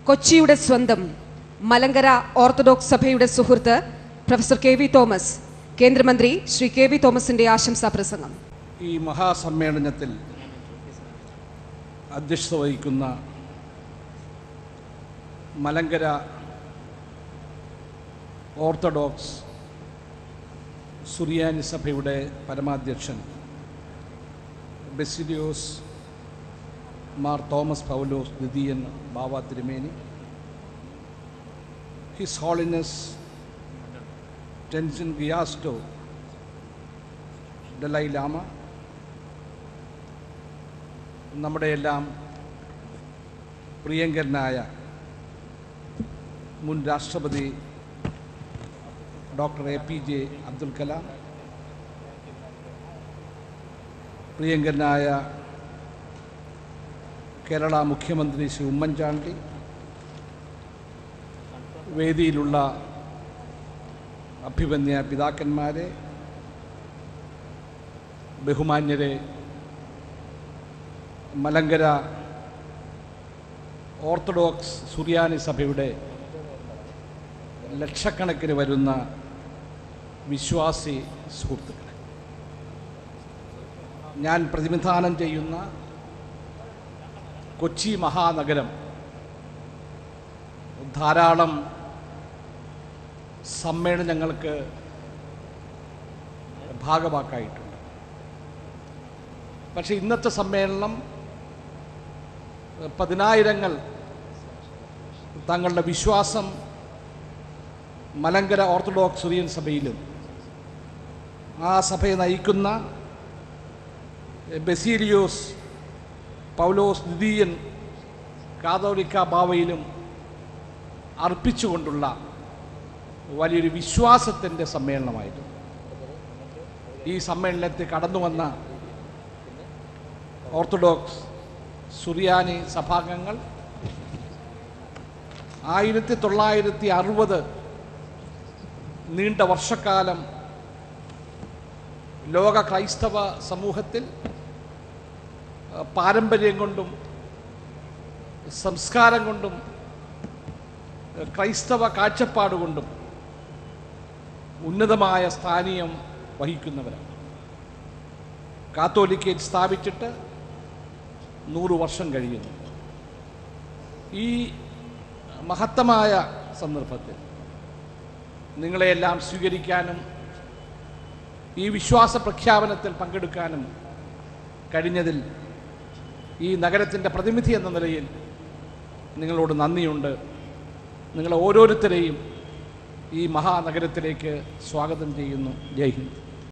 കൊച്ചിയുടെ സ്വന്തം മലങ്കര ഓർത്തഡോക്സ് സഭയുടെ സുഹൃത്ത് പ്രൊഫസർ കെ വി തോമസ്, കേന്ദ്രമന്ത്രി ശ്രീ കെ വി തോമസിന്റെ ആശംസാ പ്രസംഗം. ഈ മഹാസമ്മേളനത്തിൽ അധ്യക്ഷത വഹിക്കുന്ന മലങ്കര ഓർത്തഡോക്സ് സുറിയാനി സഭയുടെ പരമാധ്യക്ഷൻ ബസിലിയോസ് മാർ തോമസ് പൗലോസ് ദ്വിതീയൻ ബാവ തിരുമേനി, ഹിസ് ഹോളിനെസ് ടെൻസിൻ ഗിയാസ്റ്റോ ദലൈ ലാമ, നമ്മുടെ എല്ലാം പ്രിയങ്കരനായ മുൻ രാഷ്ട്രപതി ഡോക്ടർ APJ അബ്ദുൽ കലാം, പ്രിയങ്കരനായ കേരള മുഖ്യമന്ത്രി ശ്രീ ഉമ്മൻചാണ്ടി, വേദിയിലുള്ള അഭിമന്യ പിതാക്കന്മാരെ, ബഹുമാന്യരെ, മലങ്കര ഓർത്തഡോക്സ് സുറിയാനി സഭയുടെ ലക്ഷക്കണക്കിന് വരുന്ന വിശ്വാസി സുഹൃത്തുക്കളെ, ഞാൻ പ്രതിനിധാനം ചെയ്യുന്ന കൊച്ചി മഹാനഗരം ധാരാളം സമ്മേളനങ്ങൾക്ക് ഭാഗമാക്കായിട്ടുണ്ട്. പക്ഷേ ഇന്നത്തെ സമ്മേളനം പതിനായിരങ്ങൾ തങ്ങളുടെ വിശ്വാസം മലങ്കര ഓർത്തഡോക്സ് സുറിയൻ സഭയിലും ആ സഭയെ നയിക്കുന്ന ബസീലിയോസ് പൗലോസ് ദ്വിതീയൻ കാതോലിക്ക ബാവയിലും അർപ്പിച്ചുകൊണ്ടുള്ള വലിയൊരു വിശ്വാസത്തിൻ്റെ സമ്മേളനമായിരുന്നു. ഈ സമ്മേളനത്തിൽ കടന്നു വന്ന ഓർത്തഡോക്സ് സുറിയാനി സഭാംഗങ്ങൾ 1960 നീണ്ട വർഷക്കാലം ലോക ക്രൈസ്തവ സമൂഹത്തിൽ പാരമ്പര്യം കൊണ്ടും സംസ്കാരം കൊണ്ടും ക്രൈസ്തവ കാഴ്ചപ്പാടുകൊണ്ടും ഉന്നതമായ സ്ഥാനീയം വഹിക്കുന്നവരാണ്. കാത്തോലിക്കേറ്റ് സ്ഥാപിച്ചിട്ട് 100 വർഷം കഴിയുന്നു. ഈ മഹത്തമായ സന്ദർഭത്തിൽ നിങ്ങളെയെല്ലാം സ്വീകരിക്കാനും ഈ വിശ്വാസ പ്രഖ്യാപനത്തിൽ പങ്കെടുക്കാനും കഴിഞ്ഞതിൽ ഈ നഗരത്തിൻ്റെ പ്രതിനിധി എന്ന നിലയിൽ നിങ്ങളോട് നന്ദിയുണ്ട്. നിങ്ങളെ ഓരോരുത്തരെയും ഈ മഹാനഗരത്തിലേക്ക് സ്വാഗതം ചെയ്യുന്നു. ജയ് ഹിന്ദ്.